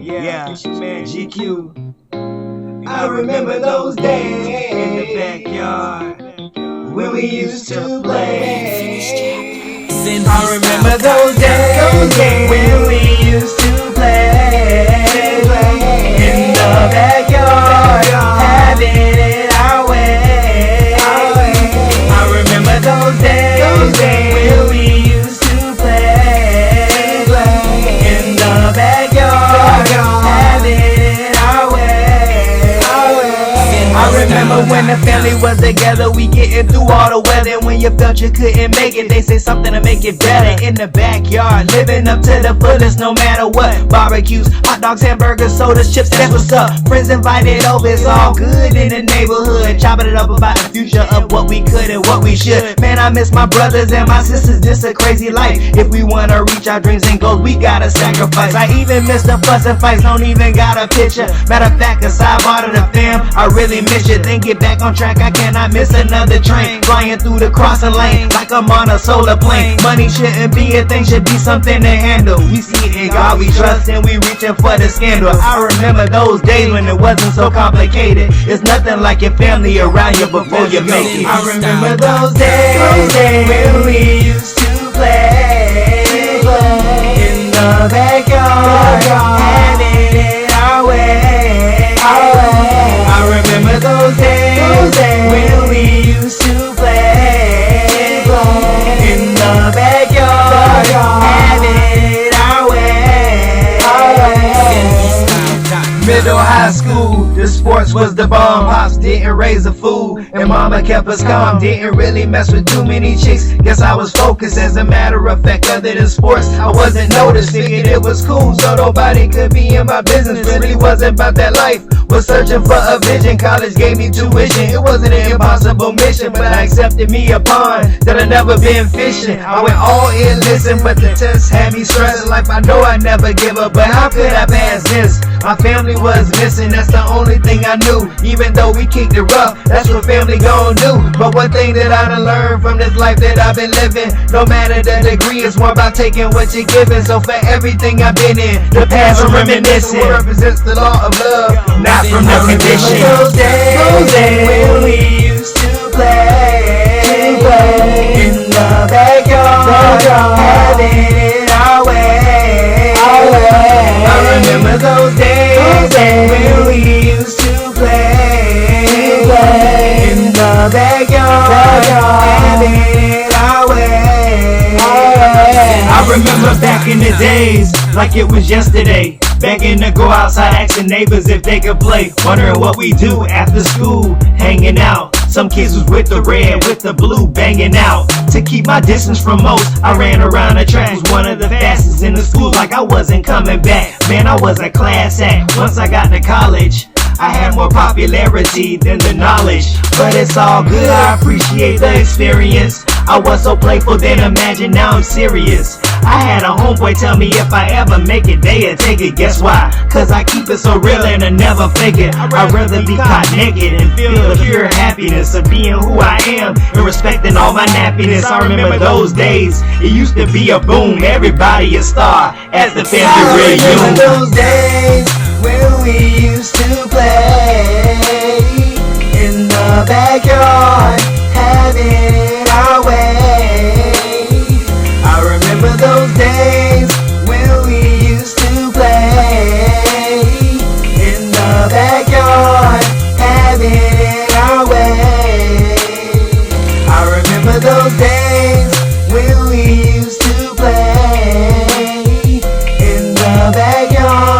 Yeah, man, GQ. I remember those days in the backyard when we used to play. I remember those days when we used to play in the backyard, having it our way. I remember those days when we used to play in the backyard, having it our way. I remember when the family was together, we getting through all the weather. When you felt you couldn't make it, they say something to make it better. In the backyard, living up to the fullest no matter what. Barbecues, hot dogs, hamburgers, sodas, chips, that's what's up. Friends invited over, it's all good in the neighborhood. Chopping it up about the future of what we could and what we should. Man, I miss my brothers and my sisters, this a crazy life. If we wanna reach our dreams and goals, we gotta sacrifice. I even miss the fuss and fights, don't even got a picture. Matter of fact, a sidebar to the fam, I really miss you. Then get back on track, I cannot miss another train. Flying through the crossing lane like I'm on a solar plane. Money shouldn't be a thing, should be something to handle. We see it in God we trust and we reaching for the scandal. I remember those days when it wasn't so complicated. It's nothing like your family around you before you make it. I remember those days when we used to play in the backyard, having it our way. I remember those days when we used to play in the backyard, having it our way. Middle high school, the sports was the bomb. Pops didn't raise a fool, and mama kept us calm. Didn't really mess with too many chicks, guess I was focused. As a matter of fact, other than sports, I wasn't noticed. Figured it was cool, so nobody could be in my business. Really wasn't about that life, was searching for a vision. College gave me tuition, it wasn't an impossible mission, but I accepted me a pond that I'd never been fishing. I went all in, listen, but the test had me stressing. Like I know I never give up, but how could I pass this? My family was missing, that's the only thing I knew. Even though we kicked it rough, that's what family gon' do. But one thing that I done learned from this life that I've been living, no matter the degree, it's more about taking what you're giving. So for everything I've been in, the past I'm reminiscing. What represents the law of love, not from the condition. Those days when we used to play in the backyard, having it our way. I remember those days when we used to play in the backyard, having it our way. I remember back in the days like it was yesterday, begging to go outside, asking neighbors if they could play, wondering what we do after school, hanging out. Some kids was with the red, with the blue, banging out. To keep my distance from most, I ran around the track. Was one of the fastest in the school, like I wasn't coming back. Man, I was a class act. Once I got to college, I had more popularity than the knowledge. But it's all good, I appreciate the experience. I was so playful, then imagine now I'm serious. I had a homeboy tell me if I ever make it, they'd take it. Guess why? Cause I keep it so real and I never fake it. I'd rather be caught naked and feel the pure happiness of being who I am and respecting all my nappiness. I remember those days, it used to be a boom, everybody a star as the family reunion. I remember those days when we used to play in the backyard, having it our way. I remember those days when we used to play in the backyard, having it our way. I remember those days when we used to play in the backyard.